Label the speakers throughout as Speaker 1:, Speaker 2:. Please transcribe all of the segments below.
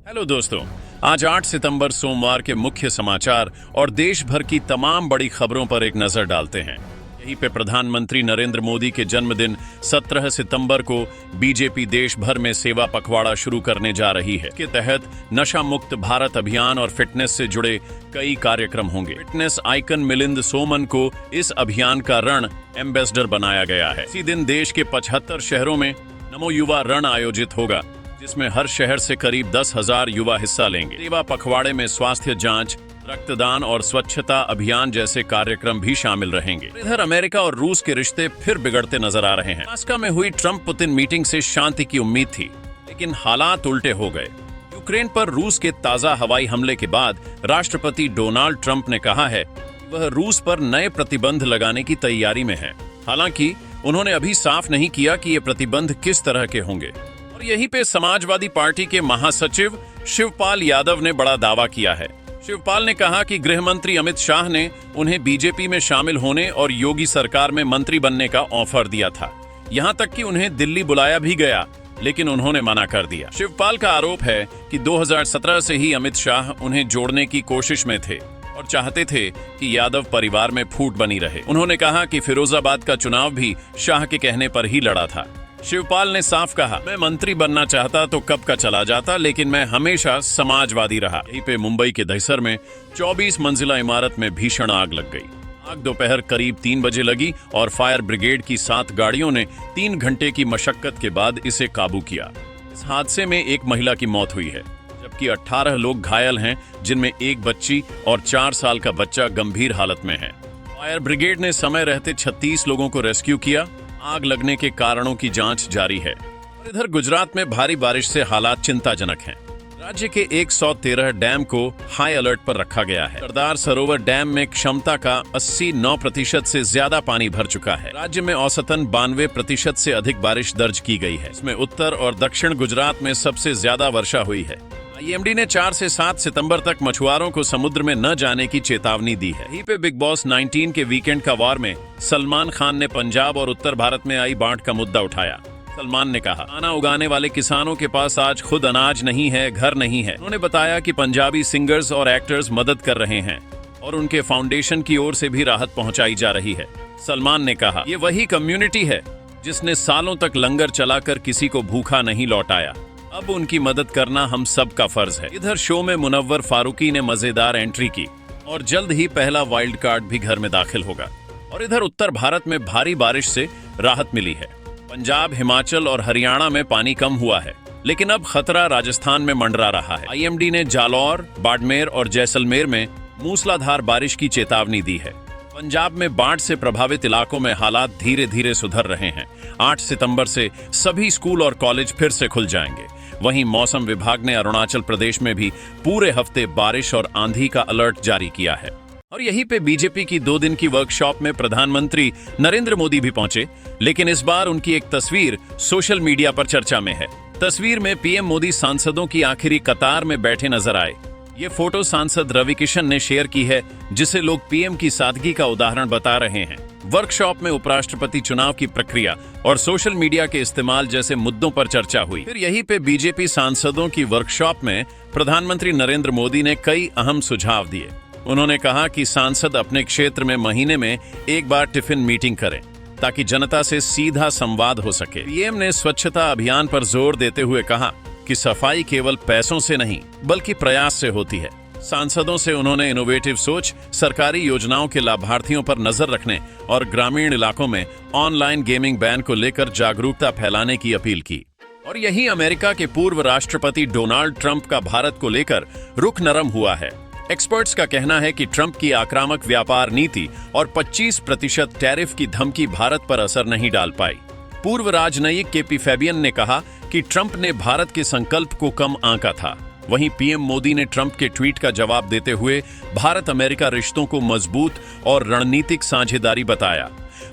Speaker 1: Hello दोस्तों, आज 8 सितंबर सोमवार के मुख्य समाचार और देश भर की तमाम बड़ी खबरों पर एक नजर डालते हैं। यहीं पे प्रधानमंत्री नरेंद्र मोदी के जन्मदिन 17 सितंबर को बीजेपी देश भर में सेवा पखवाड़ा शुरू करने जा रही है। इसके तहत नशा मुक्त भारत अभियान और फिटनेस से जुड़े कई कार्यक्रम होंगे। फिटनेस आइकन मिलिंद सोमन को इस अभियान का रण एम्बेसडर बनाया गया है। इसी दिन देश के 75 शहरों में नमो युवा रण आयोजित होगा, जिसमें हर शहर से करीब 10,000 युवा हिस्सा लेंगे। सेवा पखवाड़े में स्वास्थ्य जांच, रक्तदान और स्वच्छता अभियान जैसे कार्यक्रम भी शामिल रहेंगे। इधर अमेरिका और रूस के रिश्ते फिर बिगड़ते नजर आ रहे हैं। अलास्का में हुई ट्रंप पुतिन मीटिंग से शांति की उम्मीद थी, लेकिन हालात उल्टे हो गए। यूक्रेन पर रूस के ताजा हवाई हमले के बाद राष्ट्रपति डोनाल्ड ट्रंप ने कहा है कि वह रूस पर नए प्रतिबंध लगाने की तैयारी में है। हालांकि उन्होंने अभी साफ नहीं किया कि ये प्रतिबंध किस तरह के होंगे। और यहीं पे समाजवादी पार्टी के महासचिव शिवपाल यादव ने बड़ा दावा किया है। शिवपाल ने कहा कि गृह मंत्री अमित शाह ने उन्हें बीजेपी में शामिल होने और योगी सरकार में मंत्री बनने का ऑफर दिया था। यहां तक कि उन्हें दिल्ली बुलाया भी गया, लेकिन उन्होंने मना कर दिया। शिवपाल का आरोप है कि 2017 से ही अमित शाह उन्हें जोड़ने की कोशिश में थे और चाहते थे कि यादव परिवार में फूट बनी रहे। उन्होंने कहा कि फिरोजाबाद का चुनाव भी शाह के कहने पर ही लड़ा था। शिवपाल ने साफ कहा, मैं मंत्री बनना चाहता तो कब का चला जाता, लेकिन मैं हमेशा समाजवादी रहा। यहीं पे मुंबई के दहिसर में 24 मंजिला इमारत में भीषण आग लग गई। आग दोपहर करीब 3 बजे लगी और फायर ब्रिगेड की 7 गाड़ियों ने 3 घंटे की मशक्कत के बाद इसे काबू किया। इस हादसे में एक महिला की मौत हुई है, जबकि 18 लोग घायल हैं, जिनमें एक बच्ची और 4 साल का बच्चा गंभीर हालत में है। फायर ब्रिगेड ने समय रहते 36 लोगों को रेस्क्यू किया। आग लगने के कारणों की जांच जारी है। और इधर गुजरात में भारी बारिश से हालात चिंताजनक हैं। राज्य के 113 डैम को हाई अलर्ट पर रखा गया है। सरदार सरोवर डैम में क्षमता का 89% से ज्यादा पानी भर चुका है। राज्य में औसतन 92% से अधिक बारिश दर्ज की गई है। इसमें उत्तर और दक्षिण गुजरात में सबसे ज्यादा वर्षा हुई है। आईएमडी ने 4 से 7 सितंबर तक मछुआरों को समुद्र में न जाने की चेतावनी दी है। यहीं पे बिग बॉस 19 के वीकेंड का वार में सलमान खान ने पंजाब और उत्तर भारत में आई बाढ़ का मुद्दा उठाया। सलमान ने कहा, खाना उगाने वाले किसानों के पास आज खुद अनाज नहीं है, घर नहीं है। उन्होंने बताया कि पंजाबी सिंगर्स और एक्टर्स मदद कर रहे हैं और उनके फाउंडेशन की ओर से भी राहत पहुंचाई जा रही है। सलमान ने कहा, ये वही कम्युनिटी है जिसने सालों तक लंगर चलाकर किसी को भूखा नहीं लौटाया। अब उनकी मदद करना हम सब का फर्ज है। इधर शो में मुनव्वर फारूकी ने मजेदार एंट्री की और जल्द ही पहला वाइल्ड कार्ड भी घर में दाखिल होगा। और इधर उत्तर भारत में भारी बारिश से राहत मिली है। पंजाब, हिमाचल और हरियाणा में पानी कम हुआ है, लेकिन अब खतरा राजस्थान में मंडरा रहा है। आईएमडी ने जालौर, बाड़मेर और जैसलमेर में मूसलाधार बारिश की चेतावनी दी है। पंजाब में बाढ़ से प्रभावित इलाकों में हालात धीरे धीरे सुधर रहे हैं। 8 सितंबर से सभी स्कूल और कॉलेज फिर से खुल जाएंगे। वहीं मौसम विभाग ने अरुणाचल प्रदेश में भी पूरे हफ्ते बारिश और आंधी का अलर्ट जारी किया है। और यहीं पे बीजेपी की 2 दिन की वर्कशॉप में प्रधानमंत्री नरेंद्र मोदी भी पहुंचे, लेकिन इस बार उनकी एक तस्वीर सोशल मीडिया पर चर्चा में है। तस्वीर में पीएम मोदी सांसदों की आखिरी कतार में बैठे नजर आए। ये फोटो सांसद रवि किशन ने शेयर की है, जिसे लोग पीएम की सादगी का उदाहरण बता रहे हैं। वर्कशॉप में उपराष्ट्रपति चुनाव की प्रक्रिया और सोशल मीडिया के इस्तेमाल जैसे मुद्दों पर चर्चा हुई। फिर यहीं पे बीजेपी सांसदों की वर्कशॉप में प्रधानमंत्री नरेंद्र मोदी ने कई अहम सुझाव दिए। उन्होंने कहा कि सांसद अपने क्षेत्र में महीने में एक बार टिफिन मीटिंग करें, ताकि जनता से सीधा संवाद हो सके। पीएम ने स्वच्छता अभियान पर जोर देते हुए कहा कि सफाई केवल पैसों से नहीं, बल्कि प्रयास से होती है। सांसदों से उन्होंने इनोवेटिव सोच, सरकारी योजनाओं के लाभार्थियों पर नजर रखने और ग्रामीण इलाकों में ऑनलाइन गेमिंग बैन को लेकर जागरूकता फैलाने की अपील की। और यही अमेरिका के पूर्व राष्ट्रपति डोनाल्ड ट्रंप का भारत को लेकर रुख नरम हुआ है। एक्सपर्ट्स का कहना है कि ट्रंप की आक्रामक व्यापार नीति और 25% टैरिफ की धमकी भारत पर असर नहीं डाल पाई। पूर्व राजनयिक केपी फैबियन ने कहा कि ट्रंप ने भारत के संकल्प को कम आंका था। वहीं पीएम मोदी ने ट्रंप के ट्वीट का जवाब देते हुए भारत अमेरिका रिश्तों को मजबूत और रणनीतिक साझेदारी बताया।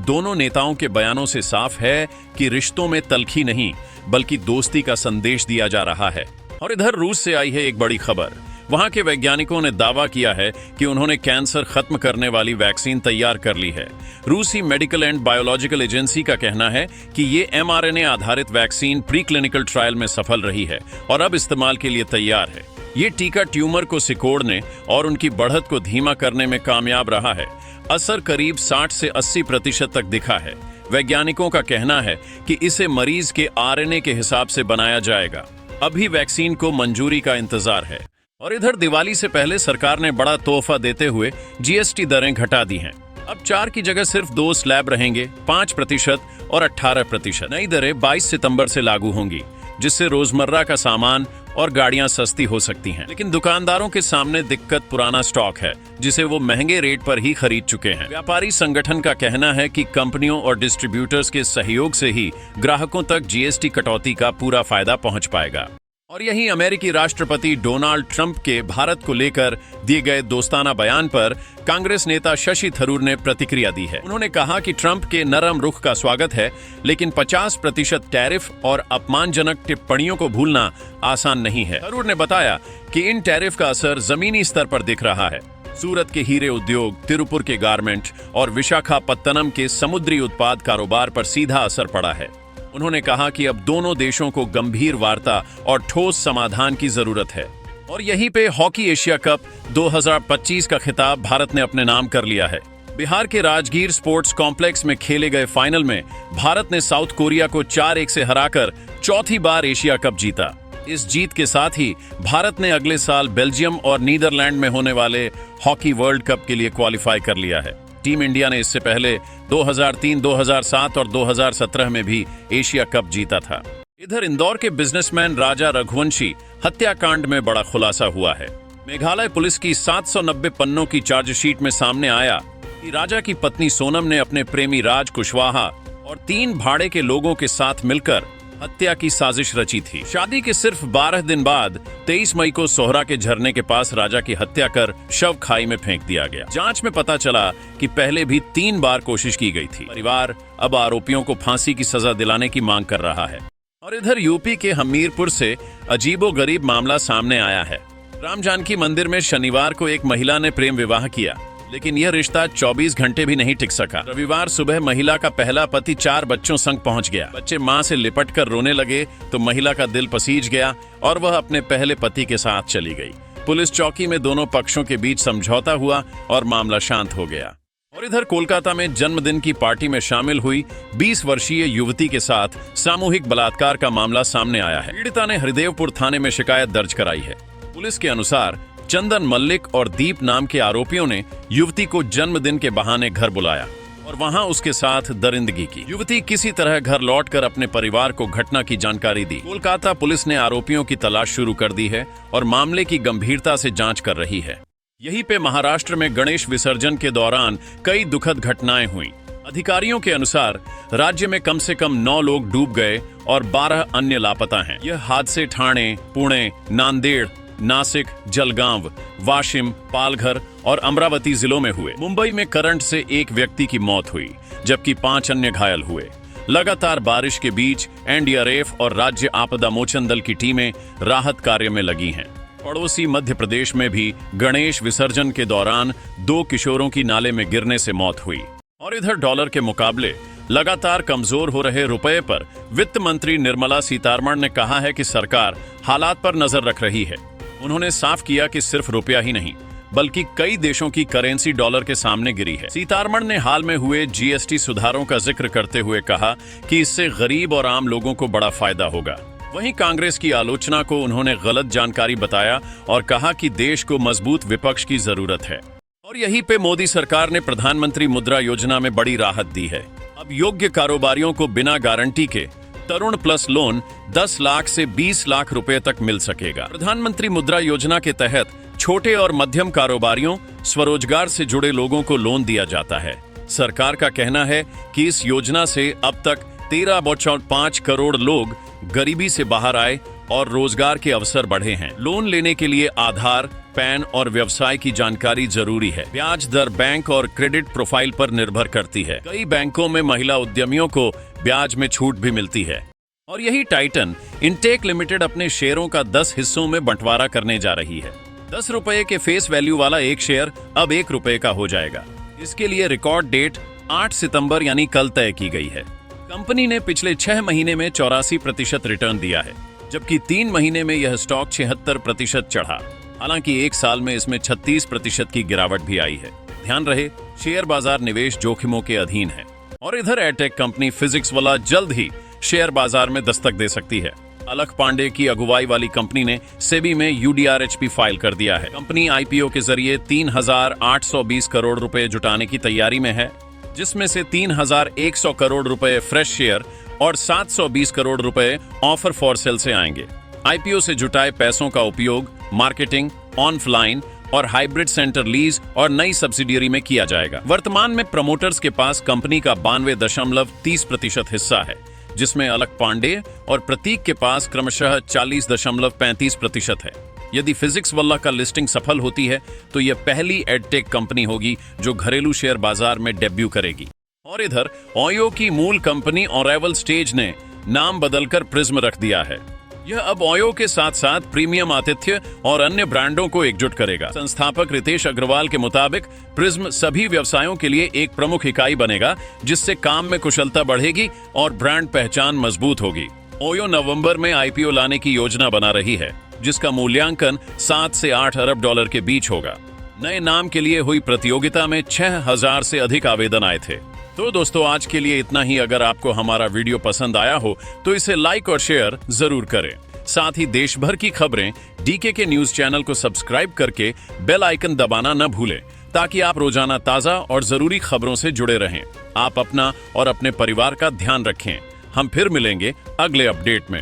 Speaker 1: दोनों नेताओं के बयानों से साफ है कि रिश्तों में तल्खी नहीं, बल्कि दोस्ती का संदेश दिया जा रहा है। और इधर रूस से आई है एक बड़ी खबर। वहां के वैज्ञानिकों ने दावा किया है कि उन्होंने कैंसर खत्म करने वाली वैक्सीन तैयार कर ली है। रूसी मेडिकल एंड बायोलॉजिकल एजेंसी का कहना है कि ये mRNA आधारित वैक्सीन प्री क्लिनिकल ट्रायल में सफल रही है और अब इस्तेमाल के लिए तैयार है। ये टीका ट्यूमर को सिकोड़ने और उनकी बढ़त को धीमा करने में कामयाब रहा है। असर करीब 60 से 80% तक दिखा है। वैज्ञानिकों का कहना है कि इसे मरीज के RNA के हिसाब से बनाया जाएगा। अभी वैक्सीन को मंजूरी का इंतजार है। और इधर दिवाली से पहले सरकार ने बड़ा तोहफा देते हुए GST दरें घटा दी हैं। अब 4 की जगह सिर्फ 2 स्लैब रहेंगे, 5% और 18%। नई दरें 22 सितंबर से लागू होंगी, जिससे रोजमर्रा का सामान और गाड़ियां सस्ती हो सकती हैं। लेकिन दुकानदारों के सामने दिक्कत पुराना स्टॉक है, जिसे वो महंगे रेट पर ही खरीद चुके हैं। व्यापारी संगठन का कहना है कि कंपनियों और डिस्ट्रीब्यूटर्स के सहयोग से ही ग्राहकों तक GST कटौती का पूरा फायदा पहुंच पाएगा। और यहीं अमेरिकी राष्ट्रपति डोनाल्ड ट्रंप के भारत को लेकर दिए गए दोस्ताना बयान पर कांग्रेस नेता शशि थरूर ने प्रतिक्रिया दी है। उन्होंने कहा कि ट्रंप के नरम रुख का स्वागत है, लेकिन 50% टैरिफ और अपमानजनक टिप्पणियों को भूलना आसान नहीं है। थरूर ने बताया कि इन टैरिफ का असर जमीनी स्तर पर दिख रहा है। सूरत के हीरे उद्योग, तिरुपुर के गारमेंट और विशाखापत्तनम के समुद्री उत्पाद कारोबार पर सीधा असर पड़ा है। उन्होंने कहा कि अब दोनों देशों को गंभीर वार्ता और ठोस समाधान की जरूरत है। और यहीं पे हॉकी एशिया कप 2025 का खिताब भारत ने अपने नाम कर लिया है। बिहार के राजगीर स्पोर्ट्स कॉम्प्लेक्स में खेले गए फाइनल में भारत ने साउथ कोरिया को 4-1 से हराकर चौथी बार एशिया कप जीता। इस जीत के साथ ही भारत ने अगले साल बेल्जियम और नीदरलैंड में होने वाले हॉकी वर्ल्ड कप के लिए क्वालिफाई कर लिया है। टीम इंडिया ने इससे पहले 2003, 2007 और 2017 में भी एशिया कप जीता था। इधर इंदौर के बिजनेसमैन राजा रघुवंशी हत्याकांड में बड़ा खुलासा हुआ है। मेघालय पुलिस की 790 पन्नों की चार्जशीट में सामने आया कि राजा की पत्नी सोनम ने अपने प्रेमी राज कुशवाहा और 3 भाड़े के लोगों के साथ मिलकर हत्या की साजिश रची थी। शादी के सिर्फ 12 दिन बाद 23 मई को सोहरा के झरने के पास राजा की हत्या कर शव खाई में फेंक दिया गया। जांच में पता चला कि पहले भी 3 बार कोशिश की गई थी। परिवार अब आरोपियों को फांसी की सजा दिलाने की मांग कर रहा है। और इधर यूपी के हमीरपुर से अजीबोगरीब मामला सामने आया है। राम जानकी मंदिर में शनिवार को एक महिला ने प्रेम विवाह किया, लेकिन यह रिश्ता 24 घंटे भी नहीं टिक सका। रविवार सुबह महिला का पहला पति 4 बच्चों संग पहुंच गया। बच्चे मां से लिपट कर रोने लगे तो महिला का दिल पसीज गया और वह अपने पहले पति के साथ चली गई। पुलिस चौकी में दोनों पक्षों के बीच समझौता हुआ और मामला शांत हो गया। और इधर कोलकाता में जन्मदिन की पार्टी में शामिल हुई 20 वर्षीय युवती के साथ सामूहिक बलात्कार का मामला सामने आया है। पीड़िता ने हरिदेवपुर थाने में शिकायत दर्ज कराई है। पुलिस के अनुसार चंदन मल्लिक और दीप नाम के आरोपियों ने युवती को जन्मदिन के बहाने घर बुलाया और वहां उसके साथ दरिंदगी की। युवती किसी तरह घर लौटकर अपने परिवार को घटना की जानकारी दी। कोलकाता पुलिस ने आरोपियों की तलाश शुरू कर दी है और मामले की गंभीरता से जांच कर रही है। यहीं पे महाराष्ट्र में गणेश विसर्जन के दौरान कई दुखद घटनाएं हुई। अधिकारियों के अनुसार राज्य में कम से कम 9 लोग डूब गए और 12 अन्य लापता हैं। यह हादसे ठाणे, पुणे, नांदेड़, नासिक, जलगांव, वाशिम, पालघर और अमरावती जिलों में हुए। मुंबई में करंट से एक व्यक्ति की मौत हुई, जबकि 5 अन्य घायल हुए। लगातार बारिश के बीच एनडीआरएफ और राज्य आपदा मोचन दल की टीमें राहत कार्य में लगी हैं। पड़ोसी मध्य प्रदेश में भी गणेश विसर्जन के दौरान 2 किशोरों की नाले में गिरने से मौत हुई। और इधर डॉलर के मुकाबले लगातार कमजोर हो रहे रुपए पर वित्त मंत्री निर्मला सीतारमण ने कहा है कि सरकार हालात पर नजर रख रही है। उन्होंने साफ किया कि सिर्फ रुपया ही नहीं, बल्कि कई देशों की करेंसी डॉलर के सामने गिरी है। सीतारमण ने हाल में हुए GST सुधारों का जिक्र करते हुए कहा कि इससे गरीब और आम लोगों को बड़ा फायदा होगा। वहीं कांग्रेस की आलोचना को उन्होंने गलत जानकारी बताया और कहा कि देश को मजबूत विपक्ष की जरूरत है। और यहीं पे मोदी सरकार ने प्रधानमंत्री मुद्रा योजना में बड़ी राहत दी है। अब योग्य कारोबारियों को बिना गारंटी के तरुण प्लस लोन 10 लाख से 20 लाख रुपए तक मिल सकेगा। प्रधानमंत्री मुद्रा योजना के तहत छोटे और मध्यम कारोबारियों, स्वरोजगार से जुड़े लोगों को लोन दिया जाता है। सरकार का कहना है कि इस योजना से अब तक 13.5 करोड़ लोग गरीबी से बाहर आए और रोजगार के अवसर बढ़े हैं। लोन लेने के लिए आधार, पैन और व्यवसाय की जानकारी जरूरी है। ब्याज दर बैंक और क्रेडिट प्रोफाइल पर निर्भर करती है। कई बैंकों में महिला उद्यमियों को ब्याज में छूट भी मिलती है। और यही टाइटन इंटेक लिमिटेड अपने शेयरों का 10 हिस्सों में बंटवारा करने जा रही है। ₹10 के फेस वैल्यू वाला एक शेयर अब ₹1 का हो जाएगा। इसके लिए रिकॉर्ड डेट 8 सितंबर यानी कल तय की गई है। कंपनी ने पिछले 6 महीने में 84% रिटर्न दिया है, जबकि 3 महीने में यह स्टॉक 76% चढ़ा। हालांकि एक साल में इसमें 36% की गिरावट भी आई है। ध्यान रहे, शेयर बाजार निवेश जोखिमों के अधीन है। और इधर एडटेक कंपनी फिजिक्सवाला जल्द ही शेयर बाजार में दस्तक दे सकती है। अलख पांडे की अगुवाई वाली कंपनी ने सेबी में UDRHP फाइल कर दिया है। कंपनी IPO के जरिए 3,820 करोड़ रुपए जुटाने की तैयारी में है, जिसमें से 3,100 करोड़ रुपए फ्रेश शेयर और 720 करोड़ रुपए ऑफर फॉर सेल से आएंगे। IPO से जुटाए पैसों का उपयोग मार्केटिंग, ऑनलाइन और हाइब्रिड सेंटर लीज और नई सब्सिडियरी में किया जाएगा। वर्तमान में प्रमोटर्स के पास कंपनी का 92.30% हिस्सा है, जिसमें अलख पांडे और प्रतीक के पास क्रमशः 40.35% है। यदि फिजिक्सवाला का लिस्टिंग सफल होती है तो यह पहली एडटेक कंपनी होगी जो घरेलू शेयर बाजार में डेब्यू करेगी। और इधर ओयो की मूल कंपनी अराइवल स्टेज ने नाम बदलकर प्रिज्म रख दिया है। यह अब ओयो के साथ साथ प्रीमियम आतिथ्य और अन्य ब्रांडों को एकजुट करेगा। संस्थापक रितेश अग्रवाल के मुताबिक प्रिज्म सभी व्यवसायों के लिए एक प्रमुख इकाई बनेगा, जिससे काम में कुशलता बढ़ेगी और ब्रांड पहचान मजबूत होगी। ओयो नवंबर में IPO लाने की योजना बना रही है, जिसका मूल्यांकन 7 से 8 अरब डॉलर के बीच होगा। नए नाम के लिए हुई प्रतियोगिता में 6,000 से अधिक आवेदन आए थे। तो दोस्तों, आज के लिए इतना ही। अगर आपको हमारा वीडियो पसंद आया हो तो इसे लाइक और शेयर जरूर करें। साथ ही देश भर की खबरें DK के न्यूज चैनल को सब्सक्राइब करके बेल आइकन दबाना न भूलें, ताकि आप रोजाना ताजा और जरूरी खबरों से जुड़े रहें। आप अपना और अपने परिवार का ध्यान रखें। हम फिर मिलेंगे अगले अपडेट में।